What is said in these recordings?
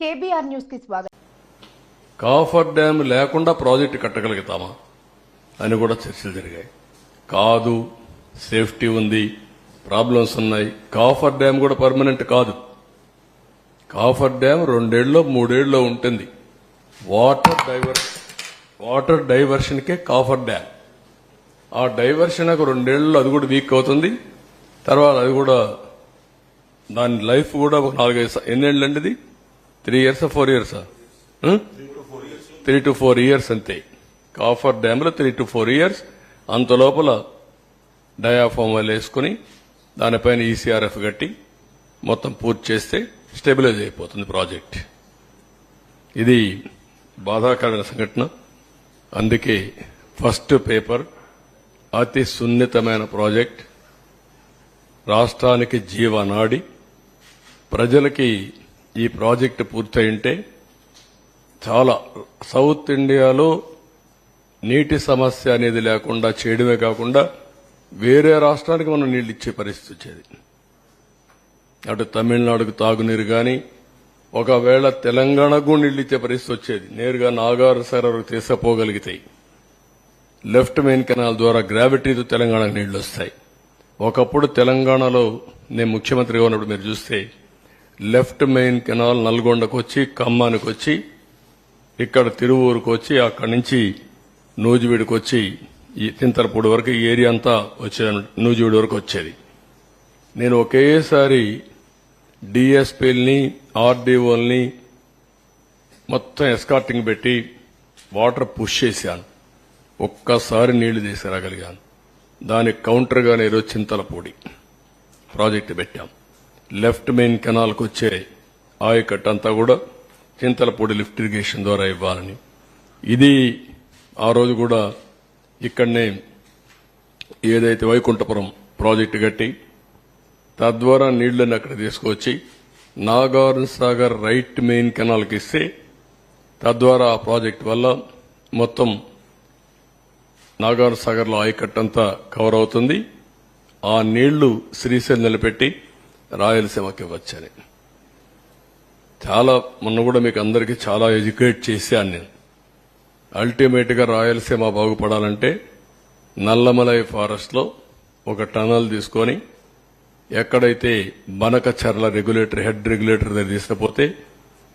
KBR news కి స్వాగతం. Coffer dam లేకుండా ప్రాజెక్టు కట్టగలుగుతామా అని కూడా చర్చలు జరిగాయి. కాదు, సేఫ్టీ ఉంది, ప్రాబ్లమ్స్ ఉన్నాయి. కాఫర్ డ్యామ్ కూడా పర్మనెంట్ కాదు. కాఫర్ డ్యామ్ 2 ఏళ్ళలో 3 ఏళ్ళలో ఉంటుంది. వాటర్ డైవర్షన్కే కాఫర్ డ్యామ్. ఆ డైవర్షన్ 2 ఏళ్ళలో అది కూడా వీక్ అవుతుంది. తర్వాత అది కూడా దాని లైఫ్ కూడా 4-5 ఎన్నేళ్ళు అండి? ఇది 3 years 4 years 3 to 4 years అంతే. కాఫర్ డ్యామ్ లో 3 to 4 years. అంత లోపల డయాఫామ్ వాళ్ళు వేసుకుని దానిపైన ఈసీఆర్ఎఫ్ కట్టి మొత్తం పూర్తి చేస్తే స్టెబిలైజ్ అయిపోతుంది ప్రాజెక్ట్. ఇది బాధాకరమైన సంఘటన. అందుకే ఫస్ట్ పేపర్ అతి సున్నితమైన ప్రాజెక్ట్, రాష్ట్రానికి జీవనాడి. ప్రజలకి ఈ ప్రాజెక్టు పూర్తయింటే చాలా సౌత్ ఇండియాలో నీటి సమస్య అనేది లేకుండా చేయడమే కాకుండా వేరే రాష్ట్రానికి మనం నీళ్లు ఇచ్చే పరిస్థితి వచ్చేది. అటు తమిళనాడుకు తాగునీరు గాని, ఒకవేళ తెలంగాణకు నీళ్లు ఇచ్చే పరిస్థితి వచ్చేది. నేరుగా నాగార్ సరస్సు తీసుకుపోగలిగితాయి. లెఫ్ట్ మెయిన్ కెనాల్ ద్వారా గ్రావిటీతో తెలంగాణకు నీళ్లు వస్తాయి. ఒకప్పుడు తెలంగాణలో నేను ముఖ్యమంత్రిగా ఉన్నప్పుడు మీరు చూస్తే లెఫ్ట్ మెయిన్ కెనాల్ నల్గొండకు వచ్చి, ఖమ్మానికి వచ్చి, ఇక్కడ తిరువూరుకు వచ్చి, అక్కడి నుంచి నూజివీడుకు వచ్చి ఈ చింతలపూడి వరకు ఈ ఏరియా అంతా వచ్చేది. నూజివీడు వరకు వచ్చేది. నేను ఒకేసారి డిఎస్పీలని, ఆర్డీఓల్ని మొత్తం ఎస్కార్టింగ్ పెట్టి వాటర్ పుష్ చేశాను. ఒక్కసారి నీళ్లు తీసుకురాగలిగాను. దానికి కౌంటర్గానే ఈరోజు చింతలపూడి ప్రాజెక్టు పెట్టాం. లెఫ్ట్ మెయిన్ కెనాల్కు వచ్చే ఆయకట్టు అంతా కూడా చింతలపూడి లిఫ్ట్ ఇరిగేషన్ ద్వారా ఇవ్వాలని. ఇది ఆ రోజు కూడా ఇక్కడనే ఏదైతే వైకుంఠపురం ప్రాజెక్టు కట్టి తద్వారా నీళ్లను అక్కడ తీసుకువచ్చి నాగార్జున సాగర్ రైట్ మెయిన్ కెనాల్కి ఇస్తే తద్వారా ఆ ప్రాజెక్టు వల్ల మొత్తం నాగార్జున సాగర్ లో ఆయకట్టు అంతా కవర్ అవుతుంది. ఆ నీళ్లు శ్రీశైలం నిలబెట్టి రాయలసీమకి వచ్చాను. చాలా మొన్న కూడా మీకు అందరికీ చాలా ఎడ్యుకేట్ చేశాను నేను. అల్టిమేట్ గా రాయలసీమ బాగుపడాలంటే నల్లమలై ఫారెస్ట్ లో ఒక టనల్ తీసుకొని ఎక్కడైతే బనకచర్ల రెగ్యులేటర్ హెడ్ రెగ్యులేటర్ దగ్గర తీసుకుపోతే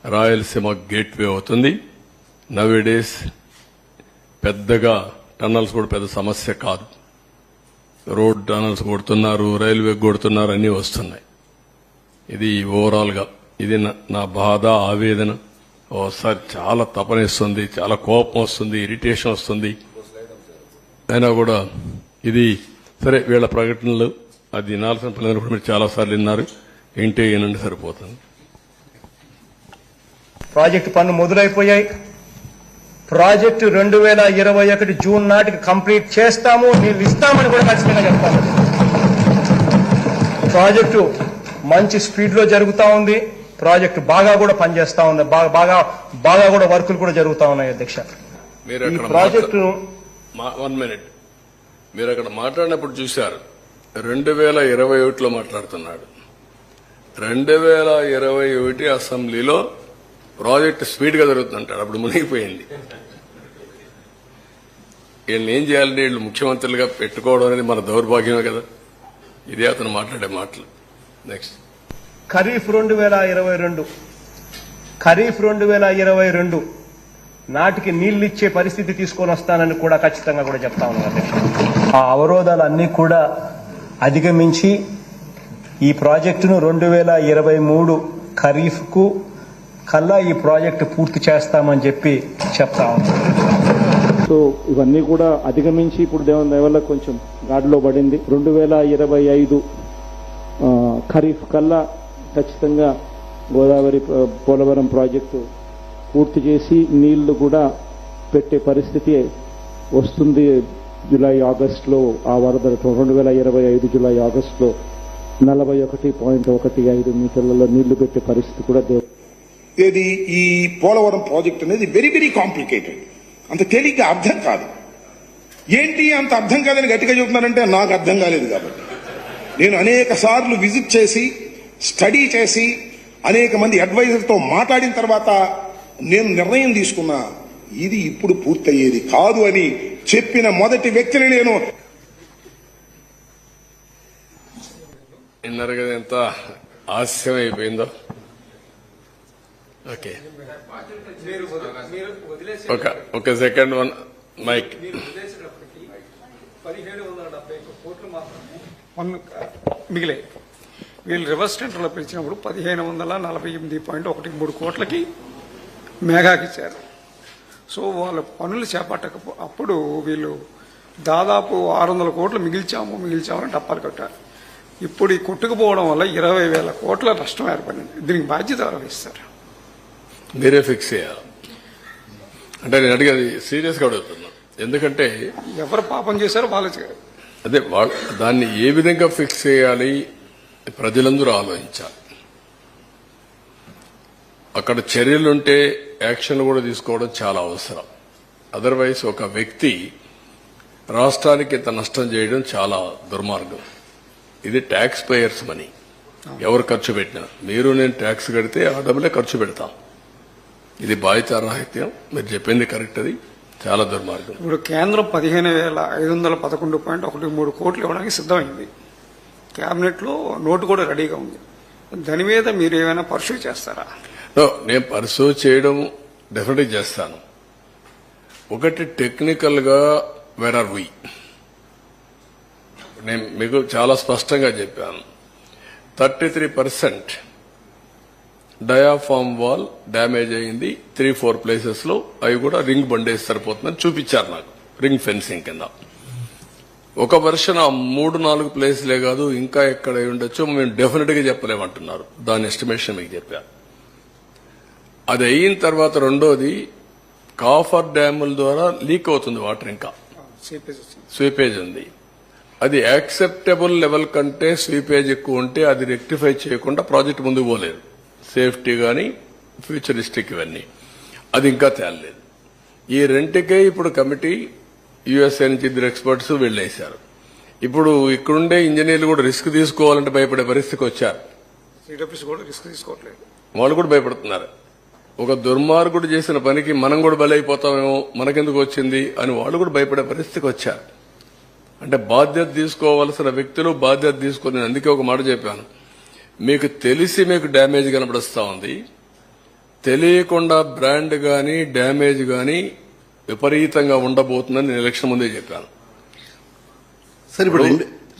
రాయలసీమ గేట్వే అవుతుంది. నవేడేస్ పెద్దగా టన్నల్స్ కూడా పెద్ద సమస్య కాదు. రోడ్ టన్నల్స్ కొడుతున్నారు, రైల్వే కొడుతున్నారు, అన్నీ వస్తున్నాయి. ఇది ఓవరాల్ గా ఇది నా బాధ, ఆవేదన. ఓసారి చాలా తపనిస్తుంది, చాలా కోపం వస్తుంది, ఇరిటేషన్ వస్తుంది. అయినా కూడా ఇది సరే. వీళ్ళ ప్రకటనలు అది వినాల్సిన పని కూడా మీరు చాలా సార్లు విన్నారు. ఇంటే ఏనండి సరిపోతుంది. ప్రాజెక్టు పనులు మొదలైపోయాయి. ప్రాజెక్టు 2021 జూన్ నాటికి కంప్లీట్ చేస్తాము, నీళ్లు ఇస్తామని కూడా ఖచ్చితంగా చెప్తాము. ప్రాజెక్టు మంచి స్పీడ్ లో జరుగుతా ఉంది. ప్రాజెక్టు బాగా కూడా పనిచేస్తా ఉంది. బాగా కూడా వర్కులు కూడా జరుగుతా ఉన్నాయి. అధ్యక్ష, ఈ ప్రాజెక్టును 1 minute మీరు అక్కడ మాట్లాడినప్పుడు చూశారు. 2021లో మాట్లాడుతున్నాడు. 2021 అసెంబ్లీలో ప్రాజెక్టు స్పీడ్ గా జరుగుతుంటాడు. అప్పుడు మునిగిపోయింది. వీళ్ళని ఏం చేయాలంటే వీళ్ళు ముఖ్యమంత్రులుగా పెట్టుకోవడం అనేది మన దౌర్భాగ్యమే కదా. ఇదే అతను మాట్లాడే మాటలు. నెక్స్ట్ ఖరీఫ్ 2022 నాటికి నీళ్లు ఇచ్చే పరిస్థితి తీసుకొని వస్తానని కూడా ఖచ్చితంగా కూడా చెప్తా ఉన్నాను అధ్యక్ష. ఆ అవరోధాలన్నీ కూడా అధిగమించి ఈ ప్రాజెక్టును 2023 ఖరీఫ్ కు కల్లా ఈ ప్రాజెక్టు పూర్తి చేస్తామని చెప్పి చెప్తా ఉన్నాం. సో ఇవన్నీ కూడా అధిగమించి ఇప్పుడు దేవుని వల్ల కొంచెం గాడిలో పడింది. 2025 ఖరీఫ్ కల్లా ఖచ్చితంగా గోదావరి పోలవరం ప్రాజెక్టు పూర్తి చేసి నీళ్లు కూడా పెట్టే పరిస్థితి వస్తుంది. జూలై ఆగస్టులో ఆ వరద 2025 జూలై ఆగస్టులో 41.15 మీటర్లలో నీళ్లు పెట్టే పరిస్థితి కూడా ఇది ఈ పోలవరం ప్రాజెక్ట్ అనేది వెరీ వెరీ కాంప్లికేటెడ్. అంత తేలిగ్గా అర్థం కాదు. ఏంటి అంత అర్థం కాదని గట్టిగా చెబుతున్నారంటే నాకు అర్థం కాలేదు. కాబట్టి నేను అనేక సార్లు విజిట్ చేసి స్టడీ చేసి అనేక మంది అడ్వైజర్తో మాట్లాడిన తర్వాత నేను నిర్ణయం తీసుకున్నా, ఇది ఇప్పుడు పూర్తయ్యేది కాదు అని చెప్పిన మొదటి వ్యక్తిని నేను. విన్నారు కదా ఎంత హాస్యం అయిపోయిందో. ఓకే, ఒక సెకండ్, వన్ మైక్. 1771 కోట్లు మాత్రమే మిగిలాయి. వీళ్ళు రివర్స్ టెండర్లో పిలిచినప్పుడు 1548.13 కోట్లకి మేఘాకి ఇచ్చారు. సో వాళ్ళు పనులు అప్పుడు వీళ్ళు దాదాపు 600 కోట్లు మిగిల్చామని డప్పాలు కట్టారు. ఇప్పుడు ఈ కొట్టుకుపోవడం వల్ల 20,000 కోట్ల నష్టం ఏర్పడింది. దీనికి బాధ్యత ఎవరు వహిస్తారు? మీరే ఫిక్స్ చేయాలి. అంటే నేను అడిగేది సీరియస్గా అడుగుతున్నా, ఎందుకంటే ఎవరు పాపం చేశారో వాళ్ళు అదే దాన్ని ఏ విధంగా ఫిక్స్ చేయాలి ప్రజలందరూ ఆలోచించాలి. అక్కడ చర్యలుంటే యాక్షన్ కూడా తీసుకోవడం చాలా అవసరం. అదర్వైజ్ ఒక వ్యక్తి రాష్ట్రానికి ఇంత నష్టం చేయడం చాలా దుర్మార్గం. ఇది ట్యాక్స్ పేయర్స్ మనీ, ఎవరు ఖర్చు పెట్టినా. మీరు నేను ట్యాక్స్ కడితే ఆ డబ్బులే ఖర్చు పెడతాం. ఇది బాధ్యతారాహిత్యం. మీరు చెప్పింది కరెక్ట్, అది చాలా దుర్మార్గం. ఇప్పుడు కేంద్రం 15,511.13 కోట్లు ఇవ్వడానికి సిద్ధమైంది. కేబినెట్లో నోటు కూడా రెడీగా ఉంది. దాని మీద మీరు ఏమైనా పర్సూ చేస్తారా? నేను పర్సూ చేయడం డెఫినెట్గా చేస్తాను. ఒకటి టెక్నికల్ గా వేర్ ఆర్ వి, నేను మీకు చాలా స్పష్టంగా చెప్పాను. 33% డయాఫామ్ వాల్ డ్యామేజ్ అయింది 3-4 ప్లేసెస్ లో. అవి కూడా రింగ్ బండేసి సరిపోతుందని చూపించారు నాకు, రింగ్ ఫెన్సింగ్ కింద. ఒక వర్షన్ ఆ 3-4 ప్లేస్లే కాదు, ఇంకా ఎక్కడ ఉండొచ్చో మేము డెఫినెట్ గా చెప్పలేమంటున్నారు. దాని ఎస్టిమేషన్ మీకు చెప్పాను. అది అయిన తర్వాత రెండోది, కాఫర్ డ్యాముల ద్వారా లీక్ అవుతుంది వాటర్, ఇంకా స్వీపేజ్ ఉంది. అది యాక్సెప్టబుల్ లెవెల్ కంటే స్వీపేజ్ ఎక్కువ ఉంటే అది రెక్టిఫై చేయకుండా ప్రాజెక్ట్ ముందుకు పోలేదు. సేఫ్టీ గానీ ఫ్యూచరిస్టిక్ ఇవన్నీ అది ఇంకా తేలలేదు. ఈ రెంటికే ఇప్పుడు కమిటీ యుఎస్ఏ నుంచి 2 ఎక్స్పర్ట్స్ వెళ్ళేశారు. ఇప్పుడు ఇక్కడుండే ఇంజనీర్లు కూడా రిస్క్ తీసుకోవాలంటే భయపడే పరిస్థితికి వచ్చారు. రిస్క్ తీసుకోవట్లేదు, వాళ్ళు కూడా భయపడుతున్నారు. ఒక దుర్మార్గుడు చేసిన పనికి మనం కూడా బలైపోతామేమో, మనకెందుకు వచ్చింది అని వాళ్ళు కూడా భయపడే పరిస్థితికి వచ్చారు. అంటే బాధ్యత తీసుకోవాల్సిన వ్యక్తులు బాధ్యత తీసుకుని, అందుకే ఒక మాట చెప్పాను, మీకు తెలిసి మీకు డ్యామేజ్ కనబడుస్తా ఉంది, తెలియకుండా బ్రాండ్ గాని డ్యామేజ్ గాని విపరీతంగా ఉండబోతుందని నేను ఎలక్షన్ ముందే చెప్పాను. సార్ ఇప్పుడు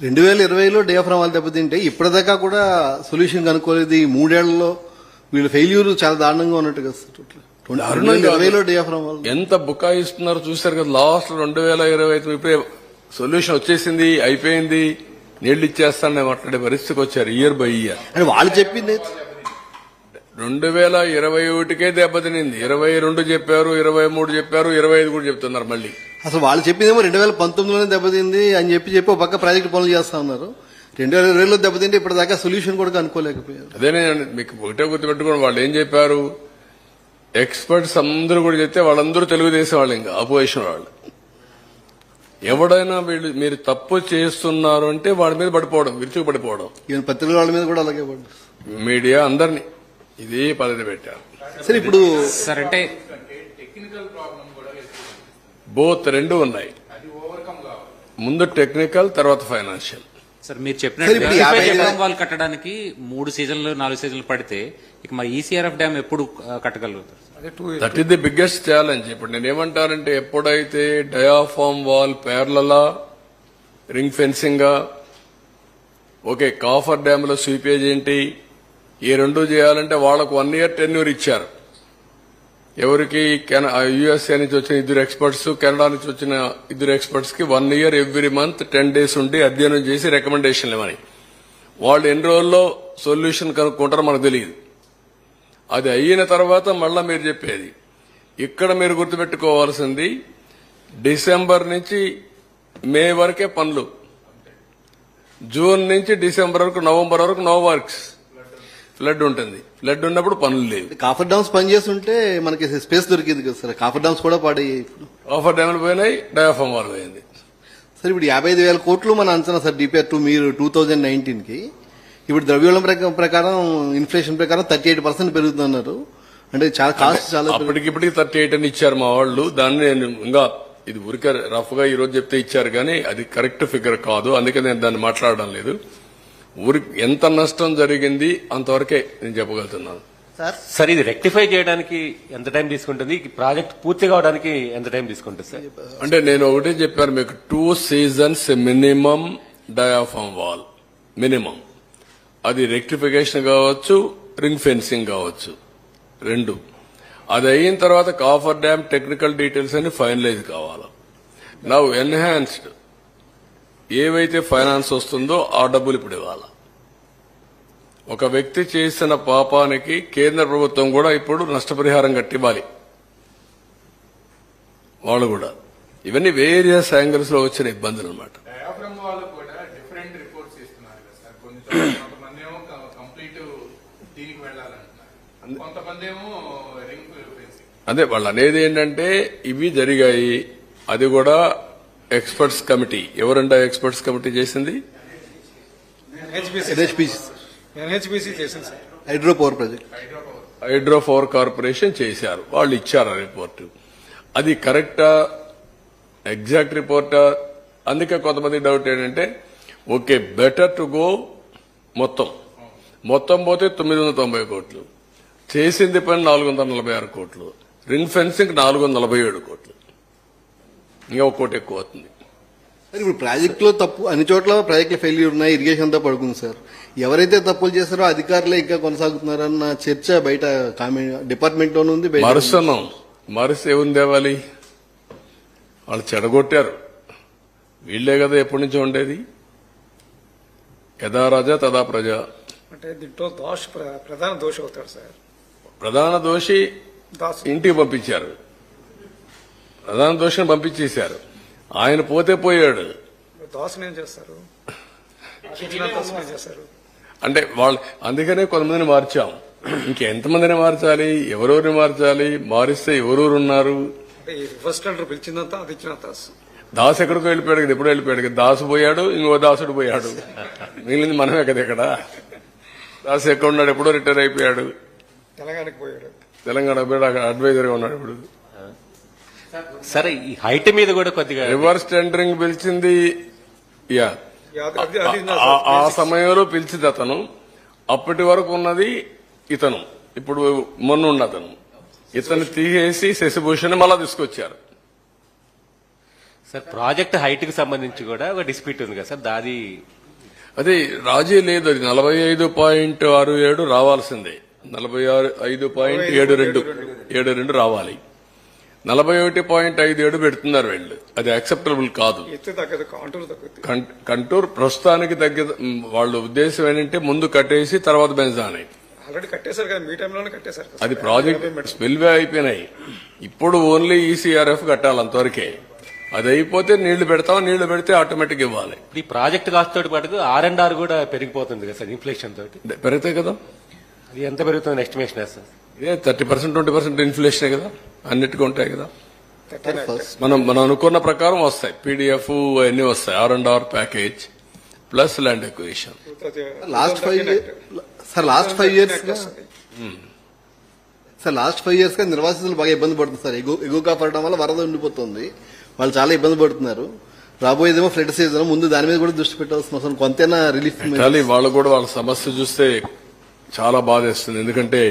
2020లో డయాఫ్రామ్ వాళ్ళు దెబ్బతింటే ఇప్పటిదాకా కూడా సొల్యూషన్ కనుక్కోలేదు. ఈ 3 ఏళ్లలో వీళ్ళ ఫెయిల్యూర్ చాలా దారుణంగా ఉన్నట్టు కదా సార్. 2020లో డయాఫ్రామ్ వాళ్ళు ఎంత బుకాయిస్తున్నారో చూశారు కదా. లాస్ట్ 2025 ఇప్పుడే సొల్యూషన్ వచ్చేసింది, అయిపోయింది, నీళ్లు ఇచ్చేస్తానని మాట్లాడే పరిస్థితికి వచ్చారు. ఇయర్ బై ఇయర్ అని వాళ్ళు చెప్పింది. 2021కే దెబ్బతినింది, 22 చెప్పారు, 23 చెప్పారు, 25 కూడా చెప్తున్నారు మళ్ళీ. అసలు వాళ్ళు చెప్పిందేమో 2019లోనే దెబ్బతింది అని చెప్పి ఒక పక్క ప్రాజెక్టు పనులు చేస్తా ఉన్నారు. 2020లో దెబ్బతింటే ఇప్పటిదాకా సొల్యూషన్ కూడా కనుక్కోలేకపోయారు. అదే నేను మీకు ఒకటే గుర్తుపెట్టుకోండి, వాళ్ళు ఏం చెప్పారు, ఎక్స్పర్ట్స్ అందరూ కూడా చెప్తే వాళ్ళందరూ తెలుగుదేశం వాళ్ళు, ఇంకా అపోజిషన్ వాళ్ళు. ఎవడైనా వీళ్ళు మీరు తప్పు చేస్తున్నారు అంటే వాళ్ళ మీద పడిపోవడం, విరుచుకు పడిపోవడం. ఈవెన్ పత్రికల వాళ్ళ మీద కూడా అలాగే పడ్డారు. మీడియా అందరినీ ఇదే పద్ధతి పెట్టారు. సరే ఇప్పుడు సార్ అంటే బోత్ రెండు ఉన్నాయి, ముందు టెక్నికల్ తర్వాత ఫైనాన్షియల్. సార్ మీరు సార్, ఇప్పుడు 50 చెప్పినట్టు వాళ్ళు కట్టడానికి 3 సీజన్లు 4 సీజన్లు పడితే ఇక మరి ఈసీఆర్ఎఫ్ డ్యామ్ ఎప్పుడు కట్టగలుగుతారు? That is the biggest challenge. ఇప్పుడు నేనేమంటానంటే, ఎప్పుడైతే డయాఫామ్ వాల్ పేర్లలా ring fencing, okay, coffer dam లో స్వీపేజ్ ఏంటి, ఈ రెండు చేయాలంటే వాళ్ళకు 1 year టెన్యూర్ ఇచ్చారు. ఎవరికి యుఎస్ఏ నుంచి వచ్చిన 2 ఎక్స్పర్ట్స్, కెనడా నుంచి వచ్చిన 2 ఎక్స్పర్ట్స్ కి 1 year ఎవ్రీ మంత్ 10 days ఉండి అధ్యయనం చేసి రికమెండేషన్లు ఇవ్వని. వాళ్ళు ఎన్ని రోజుల్లో సొల్యూషన్ కనుక్కుంటారో మనకు తెలియదు. అది అయిన తర్వాత మళ్ళా మీరు చెప్పేది, ఇక్కడ మీరు గుర్తుపెట్టుకోవాల్సింది డిసెంబర్ నుంచి మే వరకే పనులు, జూన్ నుంచి డిసెంబర్ వరకు, నవంబర్ వరకు నో వర్క్స్. ఫ్లడ్ ఉంటుంది, ఫ్లడ్ ఉన్నప్పుడు పనులు లేవు. కాఫర్ డామ్స్ పనిచేస్తుంటే మనకి స్పేస్ దొరికింది కదా సార్. కాఫర్ డామ్స్ కూడా పాడయ్యాయి. ఇప్పుడు కాఫర్ డ్యామ్లు పోయినాయి, డయాఫామ్ వాల్ పోయింది. సార్ ఇప్పుడు 55,000 కోట్లు మన అంచనా సార్. DPR2 మీరు 2019కి ఇప్పుడు ద్రవ్యోళం ప్రకారం ఇన్ఫ్లేషన్ ప్రకారం 38% పెరుగుతున్నారు. అంటే చాలా కాస్ట్ చాలా అప్పటికిప్పటికి 38 అని ఇచ్చారు మా వాళ్ళు. దాన్ని నేను ఇంకా ఇది ఊరికే రఫ్ గా ఈ రోజు చెప్తే ఇచ్చారు కానీ అది కరెక్ట్ ఫిగర్ కాదు. అందుకే నేను దాన్ని మాట్లాడడం లేదు. ఎంత నష్టం జరిగింది అంతవరకే నేను చెప్పగలుగుతున్నాను. సార్ ఇది రెక్టిఫై చేయడానికి ఎంత టైం తీసుకుంటుంది, ఈ ప్రాజెక్ట్ పూర్తి కావడానికి ఎంత టైం తీసుకుంటుంది సార్? అంటే నేను ఒకటే చెప్పాను మీకు, 2 seasons minimum diaphragm wall minimum. అది రెక్టిఫికేషన్ కావచ్చు, రింగ్ ఫెన్సింగ్ కావచ్చు, 2. అది అయిన తర్వాత కాఫర్ డ్యామ్ టెక్నికల్ డీటెయిల్స్ అన్ని ఫైనలైజ్ కావాలి. నౌ ఎన్హాన్స్డ్ ఏవైతే ఫైనాన్స్ వస్తుందో ఆ డబ్బులు ఇప్పుడు ఇవ్వాలి. ఒక వ్యక్తి చేసిన పాపానికి కేంద్ర ప్రభుత్వం కూడా ఇప్పుడు నష్టపరిహారం కట్టివ్వాలి వాళ్ళు కూడా. ఇవన్నీ వేరియస్ యాంగిల్స్ లో వచ్చిన ఇబ్బందులు అనమాట. డయాఫ్రమ్ వాళ్ళు కూడా డిఫరెంట్ రిపోర్ట్స్ ఇస్తున్నారు కదా సార్. కొంతమంది ఏమో కంప్లీట్ దీనికి వెళ్ళాలంటున్నారు, కొంతమంది ఏమో రింగ్ ఫెన్సింగ్. అదే వాళ్ళు అనేది ఏంటంటే ఇవి జరిగాయి. అది కూడా ఎక్స్పర్ట్స్ కమిటీ. ఎవరంటే ఎక్స్పర్ట్స్ కమిటీ చేసింది? ఎన్హెచ్బిసి చేసింది sir. Hydro power project, hydro power corporation చేశారు. వాళ్ళు ఇచ్చారు ఆ రిపోర్టు. అది కరెక్టా, ఎగ్జాక్ట్ రిపోర్టా? అందుకే కొంతమంది డౌట్ ఏంటంటే ఓకే బెటర్ టు గో మొత్తం పోతే 990 కోట్లు, చేసింది పని 446 కోట్లు, రింగ్ ఫెన్సింగ్ 447 కోట్లు, ఇంకా 1 కోటి ఎక్కువ అవుతుంది. ఇప్పుడు ప్రాజెక్టులో తప్పు అన్ని చోట్ల ప్రాజెక్టులు ఫెయిల్యూర్ ఉన్నాయి, ఇరిగేషన్ అంతా పడుకుంది సార్. ఎవరైతే తప్పులు చేస్తారో అధికారులే ఇంకా కొనసాగుతున్నారన్న చర్చ బయట డిపార్ట్మెంట్ లోనే ఉంది. మరుస ఏముంది తేవాలి? వాళ్ళు చెడగొట్టారు. వీళ్లే కదా ఎప్పటి నుంచో ఉండేది. యథా రాజా తదా ప్రజ. అంటే దీంట్లో ప్రధాన దోషి అవుతాడు సార్. ప్రధాన దోషి ఇంటికి పంపించారు. ప్రధాన దోషిని పంపించేశారు. ఆయన పోతే పోయాడు. దోషం ఏం చేస్తారు? చేస్తారు అంటే వాళ్ళు అందుకనే కొంతమందిని మార్చాం. ఇంకెంతమందిని మార్చాలి? ఎవరెవరిని మార్చాలి? మారిస్తే ఎవరెవరు ఉన్నారు? అంటే ఈ రివర్స్ టెండర్ పిలిచిందంతా అది ఇచ్చినంత. దాసు ఎక్కడికో వెళ్ళిపోయాడు కదా, ఎప్పుడు వెళ్ళిపోయాడు కదా. దాసు పోయాడు, ఇంకో దాసుడు పోయాడు, మిగిలింది మనమే కదా ఇక్కడ. దాసు ఎక్కడ ఉన్నాడు? ఎప్పుడో రిటైర్ అయిపోయాడు, తెలంగాణకు పోయాడు. తెలంగాణ పోయాడు, అక్కడ అడ్వైజర్ గా ఉన్నాడు ఇప్పుడు. సరే ఈ హైట్ మీద కూడా కొద్దిగా రివర్స్ టెండరింగ్ పిలిచింది ఆ సమయంలో పిలిచింది అతను. అప్పటి వరకు ఉన్నది ఇతను, ఇప్పుడు మొన్న ఉన్న అతను. ఇతను తీసేసి శశిభూషణ్ మళ్ళా తీసుకొచ్చారు. సార్ ప్రాజెక్ట్ హైట్ కి సంబంధించి కూడా ఒక డిస్ప్యూట్ ఉంది కదా సార్, దాది అది రాజీ లేదు. అది 45.67 రావాల్సిందే. 45.72 రావాలి. 41.57 పెడుతున్నారు వీళ్ళు. అది యాక్సెప్టబుల్ కాదు. కంటూర్ ప్రస్తుతానికి వాళ్ళ ఉద్దేశం ఏంటంటే ముందు కట్టేసి తర్వాత బెంజాని. ఆల్రెడీ కట్టేశారు కదా, మీ టైంలోనే కట్టేశారు. అది ప్రాజెక్ట్ స్పిల్వే అయిపోయినాయి. ఇప్పుడు ఓన్లీ ఈసీఆర్ఎఫ్ కట్టాలి, అంతవరకే. అది అయిపోతే నీళ్లు పెడతాం, నీళ్లు పెడితే ఆటోమేటిక్ ఇవ్వాలి. ఈ ప్రాజెక్ట్ కాస్ట్ తోటి పాటు R&R కూడా పెరిగిపోతుంది కదా సార్ ఇన్ఫ్లేషన్ తోటి. పెరిగితే కదా. అది ఎంత పెరుగుతుంది ఎస్టిమేషన్ సార్? ఇదే 30% 20% ఇన్ఫ్లేషన్ కదా, అన్నిటికీ ఉంటాయి కదా. మనం అనుకున్న ప్రకారం వస్తాయి. పీడీఎఫ్ అన్ని వస్తాయి. R&R package plus land acquisition. Last 5 years గా నిర్వాసితులు బాగా ఇబ్బంది పడుతుంది సార్. ఎగువగా పడడం వల్ల వరద ఉండిపోతుంది. వాళ్ళు చాలా ఇబ్బంది పడుతున్నారు. రాబోయేదేమో ఫ్లడ్ సీజన్, ముందు దాని మీద కూడా దృష్టి పెట్టాల్సిన అవసరం. కొంతైనా రిలీఫ్. వాళ్ళు కూడా వాళ్ళ సమస్య చూస్తే చాలా బాధేస్తుంది. ఎందుకంటే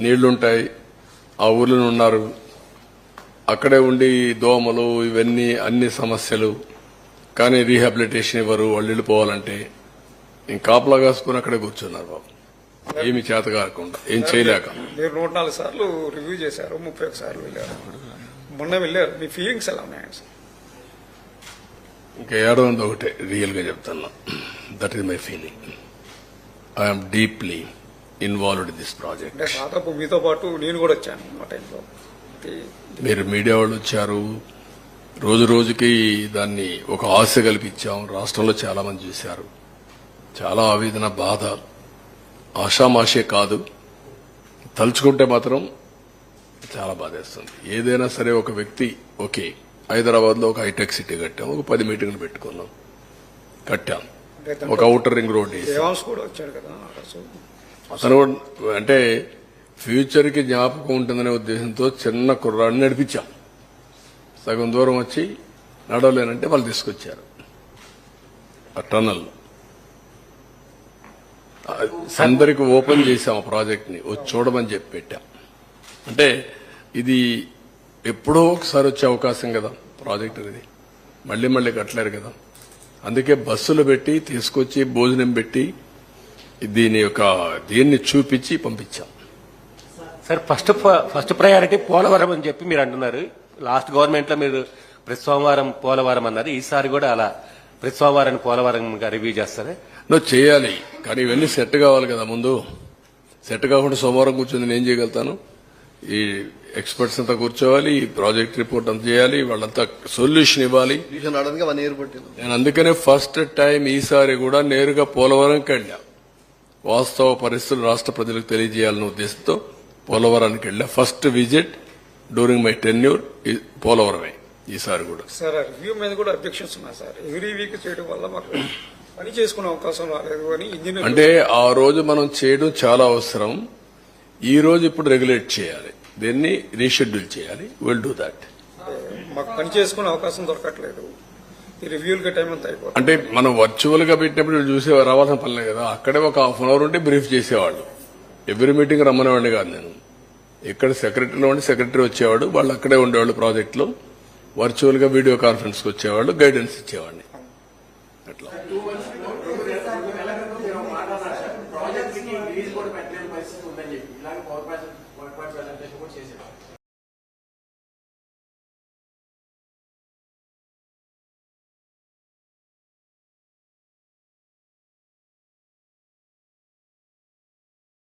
నీళ్లుంటాయి, ఆ ఊర్లో ఉన్నారు, అక్కడే ఉండి దోమలు ఇవన్నీ అన్ని సమస్యలు. కానీ రీహాబిలిటేషన్ ఇవ్వరు. వాళ్ళు వెళ్ళిపోవాలంటే కాపలా కాసుకుని అక్కడే కూర్చున్నారు బాబు, ఏమి చేత కాకుండా, ఏం చేయలేక. మీరు 104 సార్లు రివ్యూ చేశారు, 31 సార్లు వెళ్ళారు, మొన్న వెళ్ళారు. మీ ఫీలింగ్స్ ఎలా ఉన్నాయి? ఇంకా ఏడవంది ఒకటే రియల్ గా చెప్తున్నా. That is my feeling. I'm deeply involved in this project. దాదాపు మీతో పాటు నేను కూడా వచ్చాను ఆ టైంలో. మీరు మీడియా వాళ్ళు వచ్చారు. రోజు రోజుకి దాన్ని ఒక ఆశ కల్పించాం. రాష్ట్రంలో చాలా మంది చూశారు. చాలా ఆవేదన, బాధ, ఆషామాషే కాదు, తలుచుకుంటే మాత్రం చాలా బాధేస్తుంది. ఏదైనా సరే ఒక వ్యక్తి ఓకే హైదరాబాద్ లో ఒక హైటెక్ సిటీ కట్టాం, ఒక 10 మీటింగ్లు పెట్టుకున్నాం, కట్టాం. ఒక ఔటర్ రింగ్ రోడ్ వేసి దేవాంశ్ కూడా వచ్చాడు కదా సో అతను అంటే ఫ్యూచర్ కి జ్ఞాపకం ఉంటుందనే ఉద్దేశంతో చిన్న కుర్రాడిని నడిపించాం. సగం దూరం వచ్చి నడవలేనంటే వాళ్ళు తీసుకొచ్చారు ఆ టన్నల్. అందరికి ఓపెన్ చేశాం ఆ ప్రాజెక్ట్ ని, వచ్చి చూడమని చెప్పి పెట్టాం. అంటే ఇది ఎప్పుడో ఒకసారి వచ్చే అవకాశం కదా ప్రాజెక్ట్ అనేది, మళ్ళీ మళ్ళీ కట్టలేరు కదా. అందుకే బస్సులు పెట్టి తీసుకొచ్చి భోజనం పెట్టి దీన్ని చూపించి పంపించాం. సార్ ఫస్ట్ ప్రయారిటీ పోలవరం అని చెప్పి మీరు అంటున్నారు. లాస్ట్ గవర్నమెంట్ లో మీరు ప్రతి సోమవారం పోలవరం అన్నారు. ఈసారి కూడా అలా ప్రతి సోమవారం పోలవరంగా రివ్యూ చేస్తారా? నువ్వు చేయాలి, కానీ ఇవన్నీ సెట్ కావాలి కదా. ముందు సెట్ కాకుండా సోమవారం కూర్చొని నేను చేయగలుగుతాను? ఈ ఎక్స్పర్ట్స్ అంతా కూర్చోవాలి, ఈ ప్రాజెక్ట్ రిపోర్ట్ అంతా చేయాలి, వాళ్ళంతా సొల్యూషన్ ఇవ్వాలి. సొల్యూషన్ రావడానికి 1 year పట్టింది. నేను అందుకనే ఫస్ట్ టైం ఈసారి కూడా నేరుగా పోలవరంకి వెళ్ళా. వాస్తవ పరిస్థితులు రాష్ట్ర ప్రజలకు తెలియజేయాలన్న ఉద్దేశంతో పోలవరానికి వెళ్ళా. First visit during my tenure పోలవరమే ఈసారి కూడా. సార్ రివ్యూ మీద కూడా అబ్జెక్షన్స్ ఉన్నాయి సార్. ఎవ్రీ వీక్ చేయడం వల్ల మాకు పని చేసుకునే అవకాశం రాలేదు అని ఇంజనీర్ అంటే ఆ రోజు మనం చేయడం చాలా అవసరం. ఈ రోజు ఇప్పుడు రెగ్యులేట్ చేయాలి, దీన్ని రీషెడ్యూల్ చేయాలి. Will do that. మాకు పని చేసుకునే అవకాశం దొరకట్లేదు. ఈ రివ్యూలకి టైం అంతా అయిపోతుంది. అంటే మనం వర్చువల్ గా పెట్టినప్పుడు వీళ్ళు చూసే రావాల్సిన పనిలే కదా. అక్కడే ఒక ½ hour ఉంటే బ్రీఫ్ చేసేవాళ్ళు. ఎవ్రీ మీటింగ్ రమ్మనేవాడిని కాదు నేను. ఇక్కడ సెక్రటరీలో ఉండి సెక్రటరీ వచ్చేవాడు, వాళ్ళు అక్కడే ఉండేవాళ్ళు ప్రాజెక్ట్ లో. వర్చువల్ గా వీడియో కాన్ఫరెన్స్ కి వచ్చేవాళ్ళు, గైడెన్స్ ఇచ్చేవాడిని. అట్లా